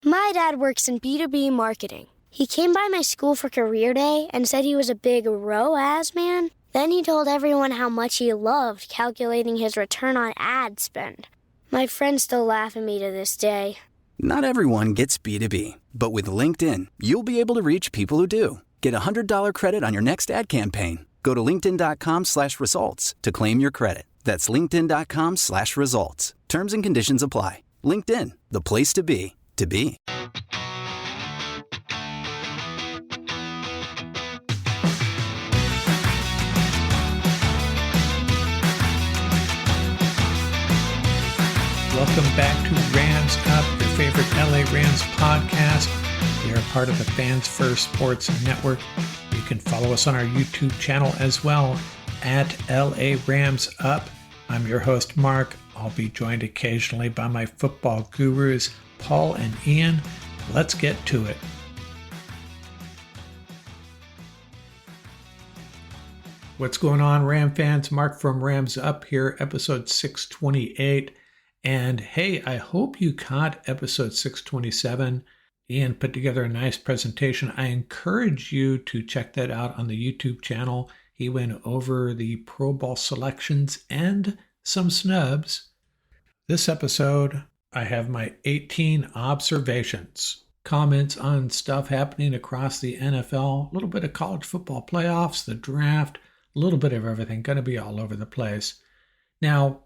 My dad works in B2B marketing. He came by my school for career day and said he was a big ROAS man. Then he told everyone how much he loved calculating his return on ad spend. My friends still laugh at me to this day. Not everyone gets B2B, but with LinkedIn, you'll be able to reach people who do. Get a $100 credit on your next ad campaign. Go to linkedin.com/results to claim your credit. That's linkedin.com/results. Terms and conditions apply. LinkedIn, the place to be, to be. Welcome back to Rams Up, your favorite LA Rams podcast. We are part of the Fans First Sports Network. You can follow us on our YouTube channel as well, at LA Rams Up. I'm your host, Mark. I'll be joined occasionally by my football gurus, Paul and Ian. Let's get to it. What's going on, Ram fans? Mark from Rams Up here, episode 628. And hey, I hope you caught episode 627. Ian put together a nice presentation. I encourage you to check that out on the YouTube channel. He went over the Pro Bowl selections and some snubs. This episode, I have my 18 observations, comments on stuff happening across the NFL, a little bit of college football playoffs, the draft, a little bit of everything, going to be all over the place. Now,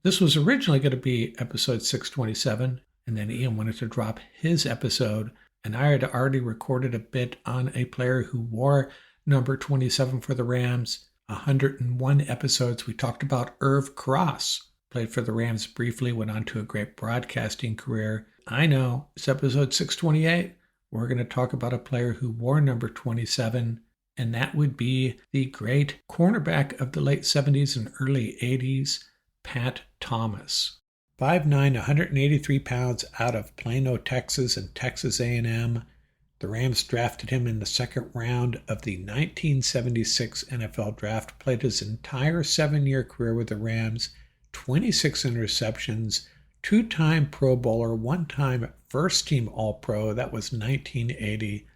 this was originally going to be episode 627, and then Ian wanted to drop his episode, and I had already recorded a bit on a player who wore number 27 for the Rams. 101 episodes. We talked about Irv Cross, played for the Rams briefly, went on to a great broadcasting career. I know, it's episode 628. We're going to talk about a player who wore number 27, and that would be the great cornerback of the late 70s and early 80s, Pat Thomas. 5'9", 183 pounds, out of Plano, Texas, and Texas A&M. The Rams drafted him in the second round of the 1976 NFL Draft, played his entire 7-year career with the Rams, 26 interceptions, 2-time Pro Bowler, 1-time first-team All-Pro, that was 1980.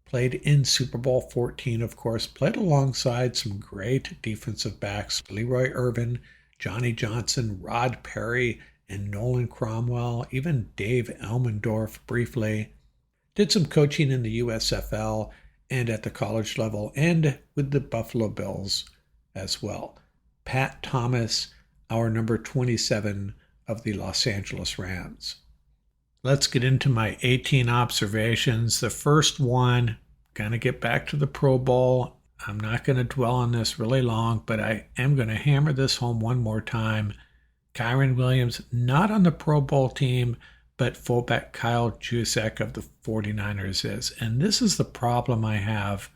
Played in Super Bowl 14, of course, played alongside some great defensive backs, Leroy Irvin, Johnny Johnson, Rod Perry, and Nolan Cromwell, even Dave Elmendorf briefly. Did some coaching in the USFL and at the college level and with the Buffalo Bills as well. Pat Thomas, our number 27 of the Los Angeles Rams. Let's get into my 18 observations. The first one, gonna get back to the Pro Bowl. I'm not going to dwell on this really long, but I am going to hammer this home one more time. Kyren Williams, not on the Pro Bowl team, but fullback Kyle Juszczyk of the 49ers is. And this is the problem I have.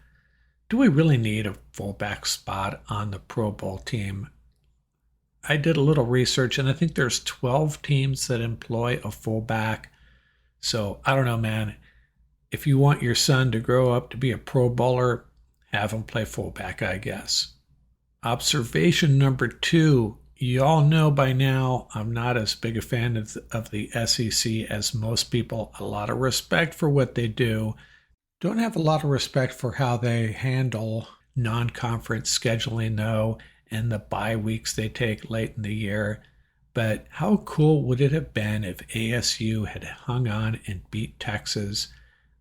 Do we really need a fullback spot on the Pro Bowl team? I did a little research, and I think there's 12 teams that employ a fullback. So I don't know, man. If you want your son to grow up to be a Pro Bowler, have him play fullback, I guess. Observation number 2. You all know by now I'm not as big a fan of the SEC as most people. A lot of respect for what they do. Don't have a lot of respect for how they handle non-conference scheduling, though, and the bye weeks they take late in the year. But how cool would it have been if ASU had hung on and beat Texas?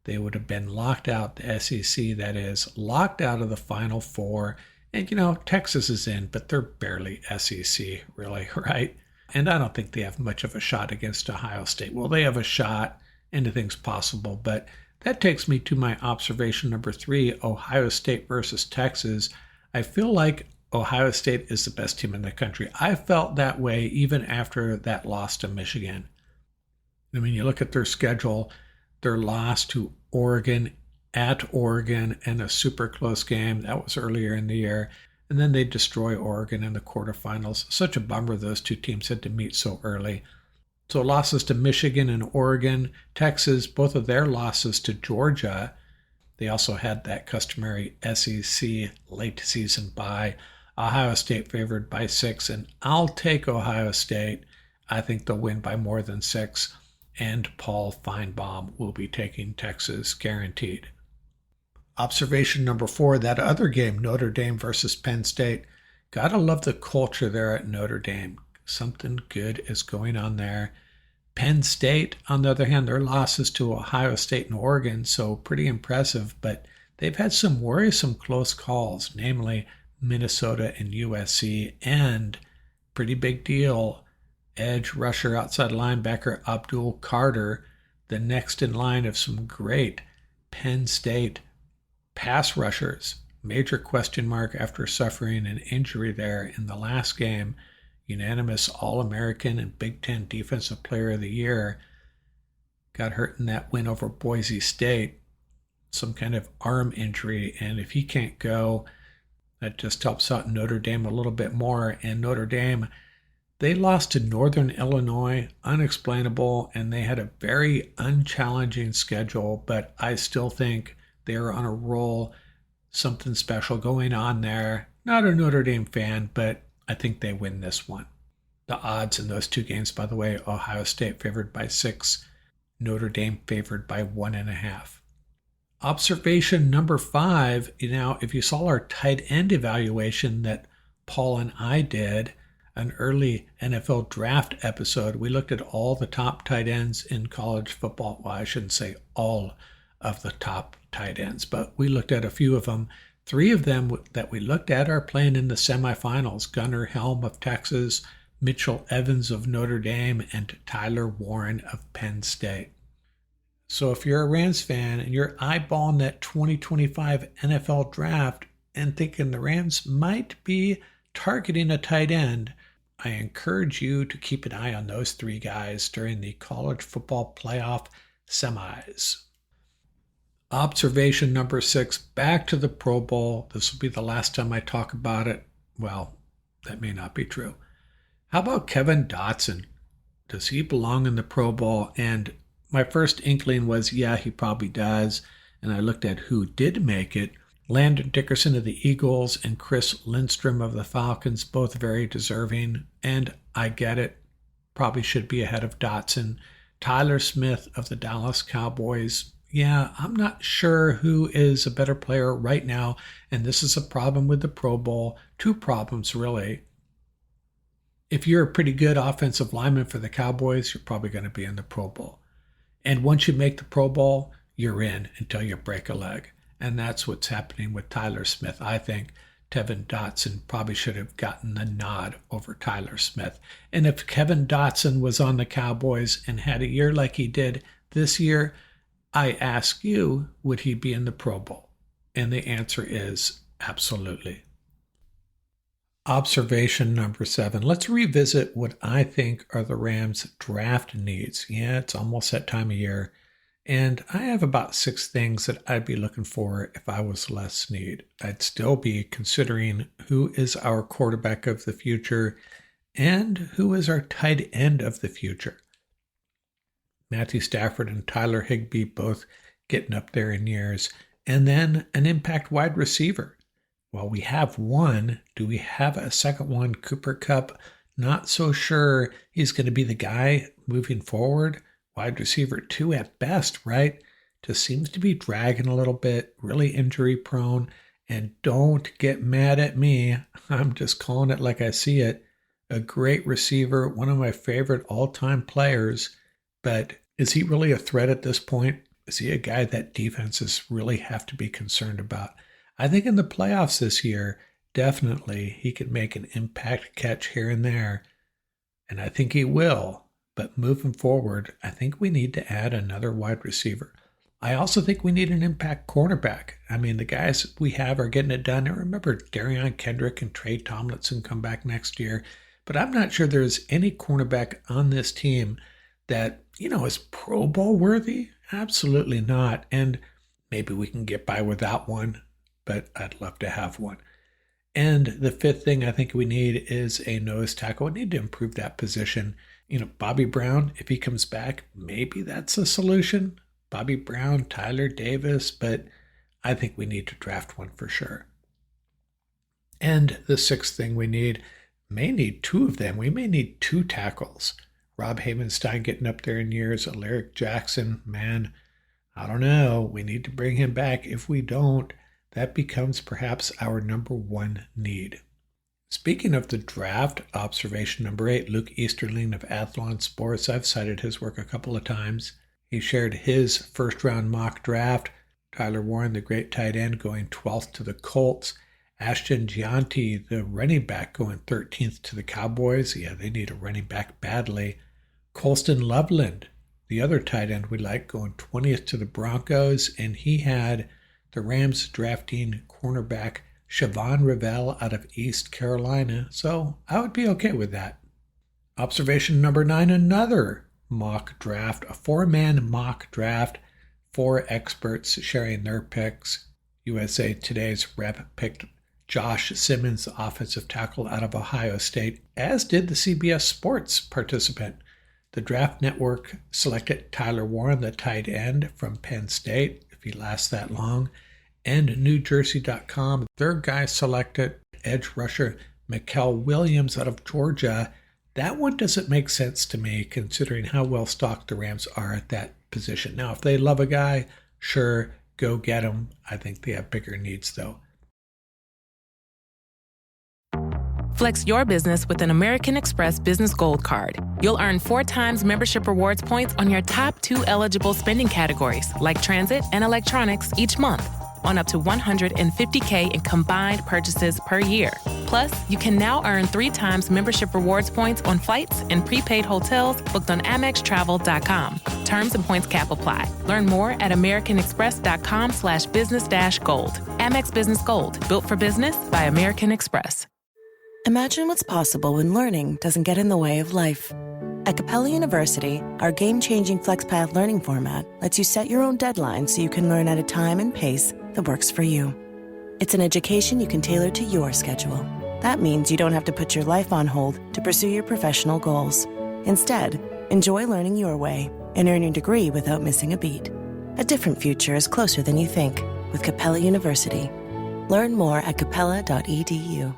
They would have been locked out, the SEC that is, locked out of the Final Four. And, Texas is in, but they're barely SEC, really, right? And I don't think they have much of a shot against Ohio State. Well, they have a shot. Anything's possible. But that takes me to my observation number 3, Ohio State versus Texas. I feel like Ohio State is the best team in the country. I felt that way even after that loss to Michigan. I mean, you look at their schedule, their loss to Oregon, at Oregon, in a super close game. That was earlier in the year. And then they destroy Oregon in the quarterfinals. Such a bummer those two teams had to meet so early. So losses to Michigan and Oregon, Texas, both of their losses to Georgia. They also had that customary SEC late season bye. Ohio State favored by 6, and I'll take Ohio State. I think they'll win by more than 6. and Paul Feinbaum will be taking Texas guaranteed. Observation number 4, that other game, Notre Dame versus Penn State. Gotta love the culture there at Notre Dame. Something good is going on there. Penn State, on the other hand, their losses to Ohio State and Oregon, so pretty impressive, but they've had some worrisome close calls, namely Minnesota and USC, and pretty big deal, edge rusher outside linebacker Abdul Carter, the next in line of some great Penn State pass rushers. Major question mark after suffering an injury there in the last game. Unanimous All-American and Big Ten Defensive Player of the Year. Got hurt in that win over Boise State. Some kind of arm injury, and if he can't go, that just helps out Notre Dame a little bit more. And Notre Dame, they lost to Northern Illinois, unexplainable, and they had a very unchallenging schedule, but I still think they're on a roll. Something special going on there. Not a Notre Dame fan, but I think they win this one. The odds in those two games, by the way, Ohio State favored by 6, Notre Dame favored by 1.5. Observation number 5, if you saw our tight end evaluation that Paul and I did, an early NFL draft episode, we looked at all the top tight ends in college football. Well, I shouldn't say all of the top tight ends, but we looked at a few of them. 3 of them that we looked at are playing in the semifinals. Gunnar Helm of Texas, Mitchell Evans of Notre Dame, and Tyler Warren of Penn State. So if you're a Rams fan and you're eyeballing that 2025 NFL draft and thinking the Rams might be targeting a tight end, I encourage you to keep an eye on those 3 guys during the college football playoff semis. Observation number 6, back to the Pro Bowl. This will be the last time I talk about it. Well, that may not be true. How about Kevin Dotson? Does he belong in the Pro Bowl? And my first inkling was, yeah, he probably does. And I looked at who did make it. Landon Dickerson of the Eagles and Chris Lindstrom of the Falcons, both very deserving. And I get it. Probably should be ahead of Dotson. Tyler Smith of the Dallas Cowboys. Yeah, I'm not sure who is a better player right now, and this is a problem with the Pro Bowl. 2 problems, really. If you're a pretty good offensive lineman for the Cowboys, you're probably going to be in the Pro Bowl. And once you make the Pro Bowl, you're in until you break a leg. And that's what's happening with Tyler Smith. I think Kevin Dotson probably should have gotten the nod over Tyler Smith. And if Kevin Dotson was on the Cowboys and had a year like he did this year, I ask you, would he be in the Pro Bowl? And the answer is absolutely. Observation number 7. Let's revisit what I think are the Rams' draft needs. Yeah, it's almost that time of year. And I have about 6 things that I'd be looking for if I was Les Snead. I'd still be considering who is our quarterback of the future and who is our tight end of the future. Matthew Stafford and Tyler Higbee both getting up there in years. And then an impact wide receiver. Well, we have one. Do we have a second one? Cooper Kupp, not so sure he's going to be the guy moving forward. Wide receiver 2 at best, right? Just seems to be dragging a little bit, really injury prone. And don't get mad at me. I'm just calling it like I see it. A great receiver, one of my favorite all-time players. But is he really a threat at this point? Is he a guy that defenses really have to be concerned about? I think in the playoffs this year, definitely he could make an impact catch here and there. And I think he will. But moving forward, I think we need to add another wide receiver. I also think we need an impact cornerback. I mean, the guys we have are getting it done. And remember, Darion Kendrick and Trey Tomlinson come back next year. But I'm not sure there's any cornerback on this team that, is Pro Bowl worthy? Absolutely not. And maybe we can get by without one, but I'd love to have one. And the 5th thing I think we need is a nose tackle. We need to improve that position. Bobby Brown, if he comes back, maybe that's a solution. Bobby Brown, Tyler Davis, but I think we need to draft one for sure. And the 6th thing we may need 2 of them. We may need 2 tackles. Rob Havenstein getting up there in years. Alaric Jackson, man, I don't know. We need to bring him back. If we don't, that becomes perhaps our number one need. Speaking of the draft, observation number 8, Luke Easterling of Athlon Sports. I've cited his work a couple of times. He shared his first-round mock draft. Tyler Warren, the great tight end, going 12th to the Colts. Ashton Gianti, the running back, going 13th to the Cowboys. Yeah, they need a running back badly. Colston Loveland, the other tight end we like, going 20th to the Broncos. And he had the Rams drafting cornerback Siobhan Revell out of East Carolina. So I would be okay with that. Observation number 9, another mock draft, a 4-man mock draft. 4 experts sharing their picks. USA Today's rep picked Josh Simmons, the offensive tackle out of Ohio State, as did the CBS Sports participant. The Draft Network selected Tyler Warren, the tight end from Penn State, if he lasts that long, and NewJersey.com, their guy selected edge rusher Mikael Williams out of Georgia. That one doesn't make sense to me, considering how well stocked the Rams are at that position. Now, if they love a guy, sure, go get him. I think they have bigger needs, though. Flex your business with an American Express Business Gold Card. You'll earn 4 times membership rewards points on your top 2 eligible spending categories, like transit and electronics, each month, on up to $150K in combined purchases per year. Plus, you can now earn 3 times membership rewards points on flights and prepaid hotels booked on AmexTravel.com. Terms and points cap apply. Learn more at americanexpress.com/business-gold. Amex Business Gold, built for business by American Express. Imagine what's possible when learning doesn't get in the way of life. At Capella University, our game-changing FlexPath learning format lets you set your own deadlines so you can learn at a time and pace that works for you. It's an education you can tailor to your schedule. That means you don't have to put your life on hold to pursue your professional goals. Instead, enjoy learning your way and earn your degree without missing a beat. A different future is closer than you think with Capella University. Learn more at capella.edu.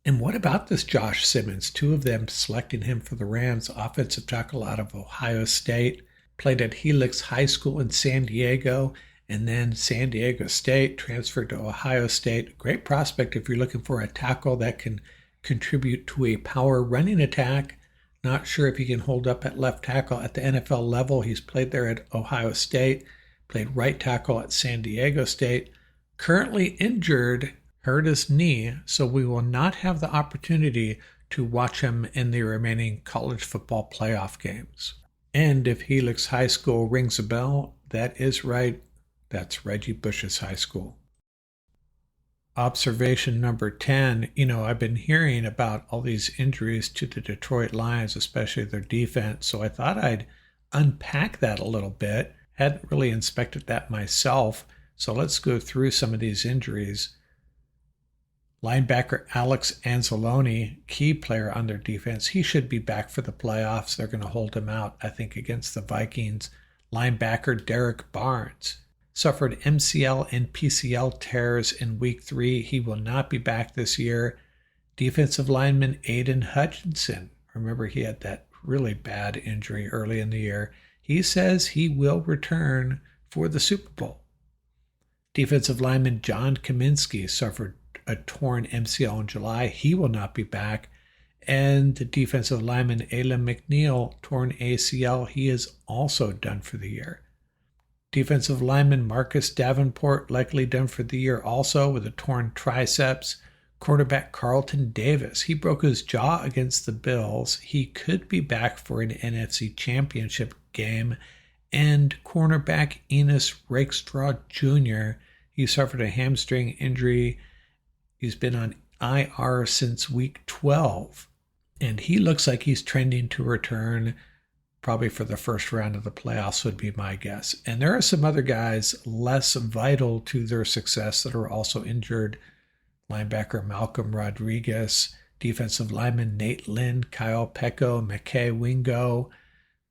And what about this Josh Simmons? 2 of them selecting him for the Rams, offensive tackle out of Ohio State, played at Helix High School in San Diego, and then San Diego State, transferred to Ohio State. Great prospect if you're looking for a tackle that can contribute to a power running attack. Not sure if he can hold up at left tackle at the NFL level. He's played there at Ohio State, played right tackle at San Diego State, currently injured, hurt his knee, so we will not have the opportunity to watch him in the remaining college football playoff games. And if Helix High School rings a bell, that is right. That's Reggie Bush's high school. Observation number 10, I've been hearing about all these injuries to the Detroit Lions, especially their defense, so I thought I'd unpack that a little bit. Hadn't really inspected that myself, so let's go through some of these injuries. Linebacker Alex Anzalone, key player on their defense. He should be back for the playoffs. They're going to hold him out, I think, against the Vikings. Linebacker Derek Barnes suffered MCL and PCL tears in Week 3. He will not be back this year. Defensive lineman Aiden Hutchinson. Remember, he had that really bad injury early in the year. He says he will return for the Super Bowl. Defensive lineman John Kaminsky suffered a torn MCL in July. He will not be back. And the defensive lineman Alan McNeil, torn ACL. He is also done for the year. Defensive lineman Marcus Davenport, likely done for the year also with a torn triceps. Cornerback Carlton Davis, he broke his jaw against the Bills. He could be back for an NFC Championship game. And cornerback Enos Rakestraw Jr., he suffered a hamstring injury. He's been on IR since week 12, and he looks like he's trending to return probably for the first round of the playoffs would be my guess. And there are some other guys less vital to their success that are also injured. Linebacker Malcolm Rodriguez, defensive lineman Nate Lynn, Kyle Pecco, McKay Wingo,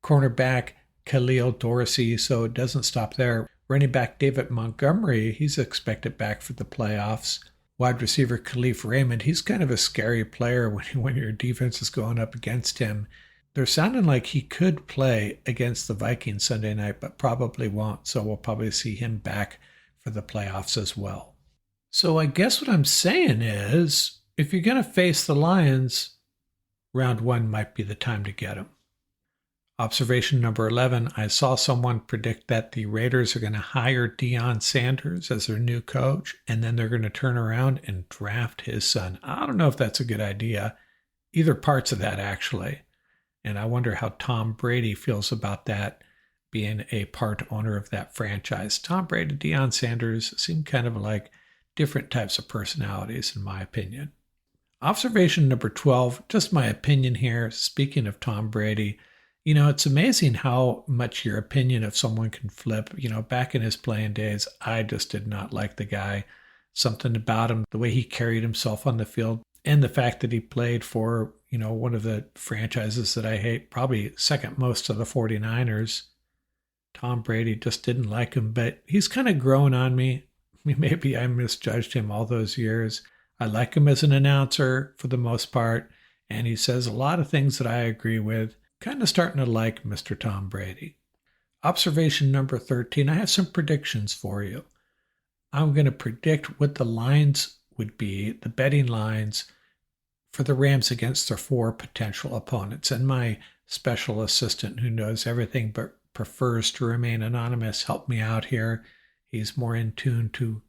cornerback Khalil Dorsey, so it doesn't stop there. Running back David Montgomery, he's expected back for the playoffs. wide receiver Khalif Raymond, he's kind of a scary player when your defense is going up against him. They're sounding like he could play against the Vikings Sunday night, but probably won't. So we'll probably see him back for the playoffs as well. So I guess what I'm saying is, if you're going to face the Lions, round 1 might be the time to get them. Observation number 11, I saw someone predict that the Raiders are going to hire Deion Sanders as their new coach, and then they're going to turn around and draft his son. I don't know if that's a good idea. Either parts of that, actually. And I wonder how Tom Brady feels about that, being a part owner of that franchise. Tom Brady, Deion Sanders seem kind of like different types of personalities, in my opinion. Observation number 12, just my opinion here. Speaking of Tom Brady, it's amazing how much your opinion of someone can flip. Back in his playing days, I just did not like the guy. Something about him, the way he carried himself on the field, and the fact that he played for, one of the franchises that I hate, probably second most to the 49ers. Tom Brady, just didn't like him, but he's kind of grown on me. Maybe I misjudged him all those years. I like him as an announcer for the most part, and he says a lot of things that I agree with. Kind of starting to like Mr. Tom Brady. Observation number 13, I have some predictions for you. I'm going to predict what the lines would be, the betting lines for the Rams against their 4 potential opponents. And my special assistant, who knows everything but prefers to remain anonymous, helped me out here. He's more in tune to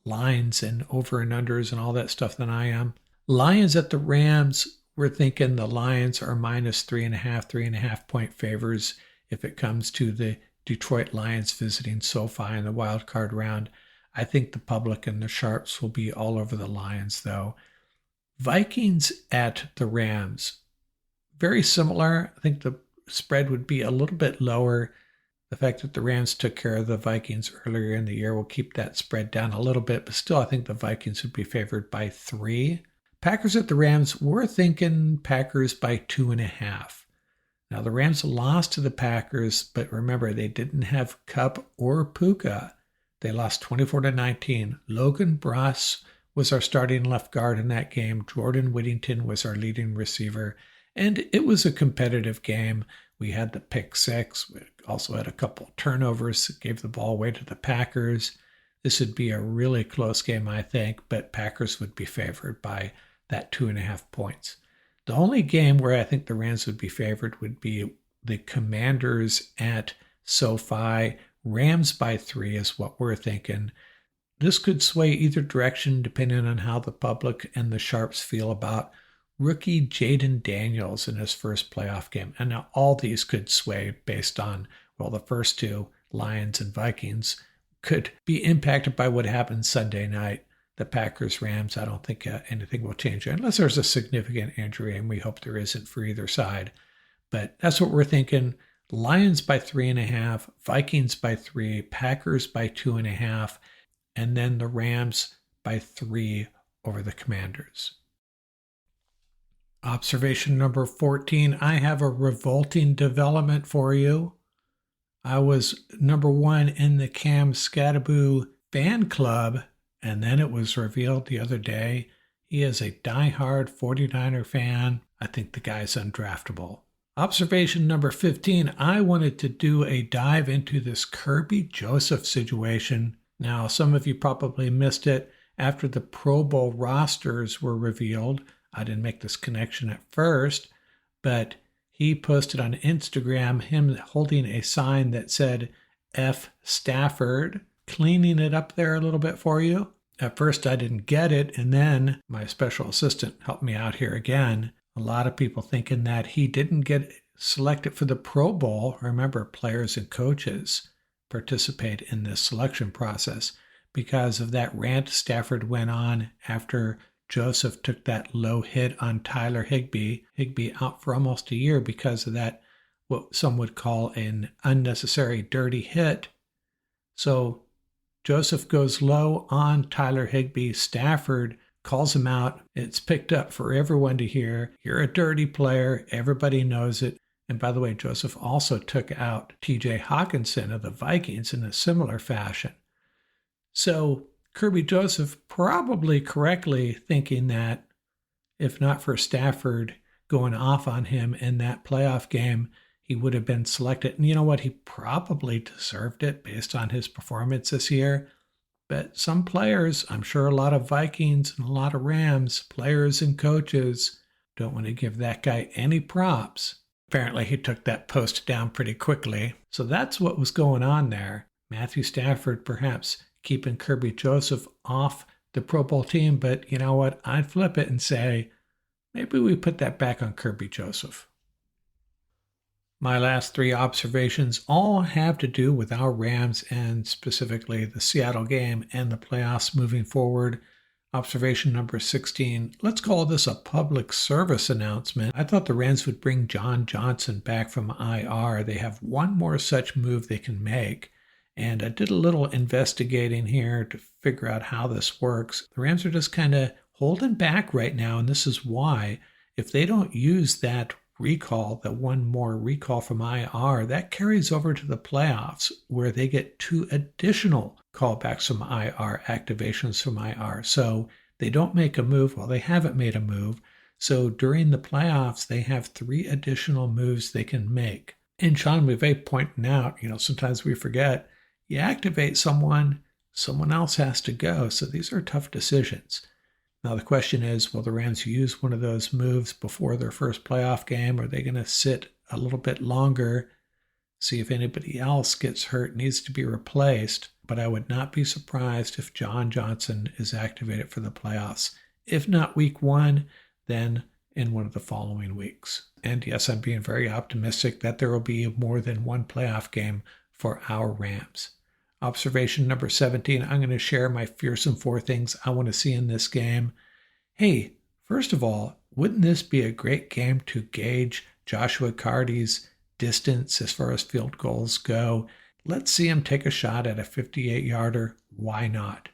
lines and over and unders and all that stuff than I am. Lions at the Rams, we're thinking the Lions are minus 3.5 point favors if it comes to the Detroit Lions visiting SoFi in the wild card round. I think the public and the sharps will be all over the Lions, though. Vikings at the Rams, very similar. I think the spread would be a little bit lower. The fact that the Rams took care of the Vikings earlier in the year will keep that spread down a little bit, but still I think the Vikings would be favored by 3. Packers at the Rams, we're thinking Packers by 2.5. Now, the Rams lost to the Packers, but remember, they didn't have Kupp or Puka. They lost 24-19. Logan Bruss was our starting left guard in that game. Jordan Whittington was our leading receiver. And it was a competitive game. We had the pick 6. We also had a couple of turnovers that gave the ball away to the Packers. This would be a really close game, I think, but Packers would be favored by that 2.5 points. The only game where I think the Rams would be favored would be the Commanders at SoFi. Rams by 3 is what we're thinking. This could sway either direction depending on how the public and the sharps feel about rookie Jaden Daniels in his first playoff game. And now all these could sway based on, the first 2, Lions and Vikings, could be impacted by what happens Sunday night. The Packers-Rams, I don't think anything will change unless there's a significant injury, and we hope there isn't for either side. But that's what we're thinking. Lions by 3.5, Vikings by 3, Packers by 2.5, and then the Rams by 3 over the Commanders. Observation number 14, I have a revolting development for you. I was number 1 in the Cam Scattaboo fan club, and then it was revealed the other day he is a diehard 49er fan. I think the guy's undraftable. Observation number 15, I wanted to do a dive into this Kirby Joseph situation. Now, some of you probably missed it. After the Pro Bowl rosters were revealed, I didn't make this connection at first, but he posted on Instagram him holding a sign that said F Stafford, cleaning it up there a little bit for you. At first I didn't get it, and then my special assistant helped me out here again. A lot of people thinking that he didn't get selected for the Pro Bowl. Remember, players and coaches participate in this selection process because of that rant Stafford went on after Joseph took that low hit on Tyler Higbee. Higbee out for almost a year because of that, what some would call an unnecessary dirty hit. So Joseph goes low on Tyler Higbee. Stafford calls him out. It's picked up for everyone to hear. You're a dirty player. Everybody knows it. And by the way, Joseph also took out TJ Hawkinson of the Vikings in a similar fashion. So Kirby Joseph probably correctly thinking that if not for Stafford going off on him in that playoff game, he would have been selected. And you know what? He probably deserved it based on his performance this year. But some players, I'm sure a lot of Vikings and a lot of Rams, players and coaches, don't want to give that guy any props. Apparently, he took that post down pretty quickly. So that's what was going on there. Matthew Stafford perhaps keeping Kirby Joseph off the Pro Bowl team. But you know what? I'd flip it and say, maybe we put that back on Kirby Joseph. My last three observations all have to do with our Rams and specifically the Seattle game and the playoffs moving forward. Observation number 16, let's call this a public service announcement. I thought the Rams would bring John Johnson back from IR. They have one more such move they can make. And I did a little investigating here to figure out how this works. The Rams are just kind of holding back right now, and this is why. If they don't use that recall, the one more recall from IR, that carries over to the playoffs where they get 2 additional callbacks from IR, activations from IR. So they don't make a move. Well, they haven't made a move. So during the playoffs, they have 3 additional moves they can make. And Sean McVay pointing out, sometimes we forget, you activate someone else has to go. So these are tough decisions. Now, the question is, will the Rams use one of those moves before their first playoff game? Are they going to sit a little bit longer, see if anybody else gets hurt, needs to be replaced? But I would not be surprised if John Johnson is activated for the playoffs. If not week 1, then in one of the following weeks. And yes, I'm being very optimistic that there will be more than one playoff game for our Rams. Observation number 17, I'm going to share my fearsome 4 things I want to see in this game. Hey, first of all, wouldn't this be a great game to gauge Joshua Carty's distance as far as field goals go? Let's see him take a shot at a 58-yarder. Why not?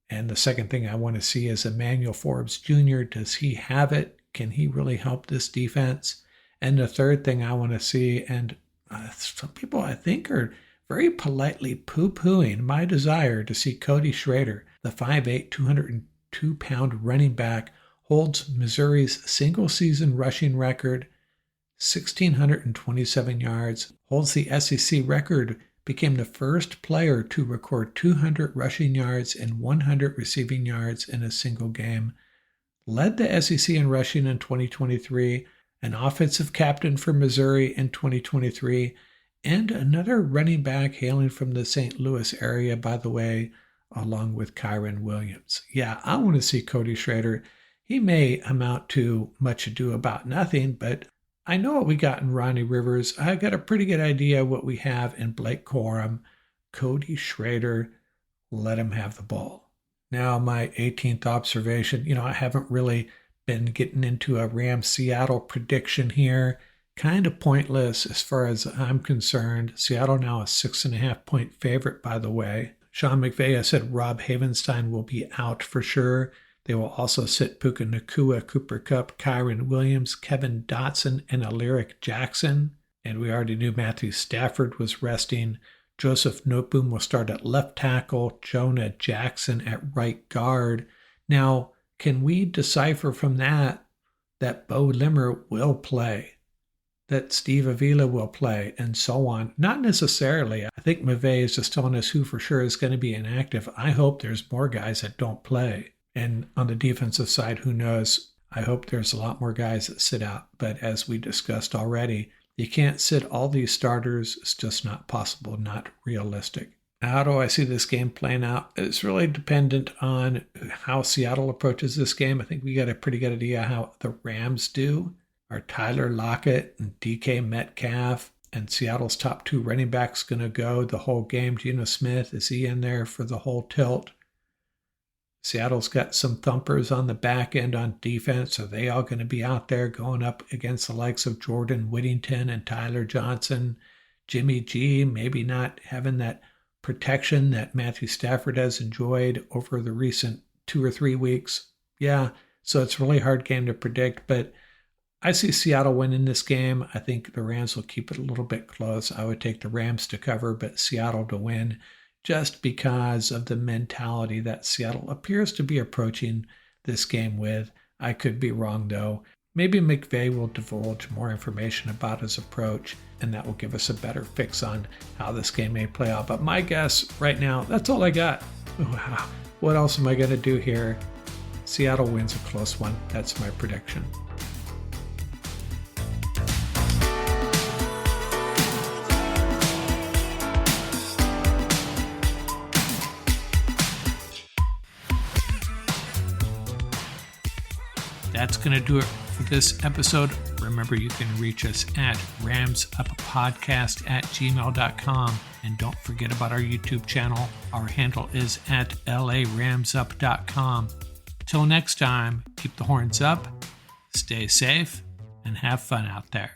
And the second thing I want to see is Emmanuel Forbes Jr. Does he have it? Can he really help this defense? And the third thing I want to see, and some people I think are very politely poo-pooing my desire to see Cody Schrader, the 5'8", 202-pound running back, holds Missouri's single-season rushing record, 1,627 yards, holds the SEC record, became the first player to record 200 rushing yards and 100 receiving yards in a single game, led the SEC in rushing in 2023, an offensive captain for Missouri in 2023, and another running back hailing from the St. Louis area, by the way, along with Kyron Williams. Yeah, I want to see Cody Schrader. He may amount to much ado about nothing, but I know what we got in Ronnie Rivers. I got a pretty good idea what we have in Blake Corum. Cody Schrader, let him have the ball. Now, my 18th observation, I haven't really been getting into a Rams-Seattle prediction here. Kind of pointless as far as I'm concerned. Seattle now a 6.5-point favorite, by the way. Sean McVay has said Rob Havenstein will be out for sure. They will also sit Puka Nacua, Cooper Kupp, Kyron Williams, Kevin Dotson, and Alaric Jackson. And we already knew Matthew Stafford was resting. Joseph Noteboom will start at left tackle, Jonah Jackson at right guard. Now, can we decipher from that Bo Limmer will play, that Steve Avila will play, and so on? Not necessarily. I think McVay is just telling us who for sure is going to be inactive. I hope there's more guys that don't play. And on the defensive side, who knows? I hope there's a lot more guys that sit out. But as we discussed already, you can't sit all these starters. It's just not possible, not realistic. How do I see this game playing out? It's really dependent on how Seattle approaches this game. I think we got a pretty good idea how the Rams do. Are Tyler Lockett and DK Metcalf and Seattle's top 2 running backs going to go the whole game? Geno Smith, is he in there for the whole tilt? Seattle's got some thumpers on the back end on defense. Are they all going to be out there going up against the likes of Jordan Whittington and Tyler Johnson? Jimmy G, maybe not having that protection that Matthew Stafford has enjoyed over the recent 2 or 3 weeks. Yeah, so it's a really hard game to predict, but I see Seattle winning this game. I think the Rams will keep it a little bit close. I would take the Rams to cover, but Seattle to win. just because of the mentality that Seattle appears to be approaching this game with. I could be wrong, though. Maybe McVay will divulge more information about his approach, and that will give us a better fix on how this game may play out. But my guess right now, that's all I got. Wow. What else am I going to do here? Seattle wins a close one. That's my prediction. That's going to do it for this episode. Remember, you can reach us at ramsuppodcast@gmail.com. And don't forget about our YouTube channel. Our handle is at laramsup.com. Till next time, keep the horns up, stay safe, and have fun out there.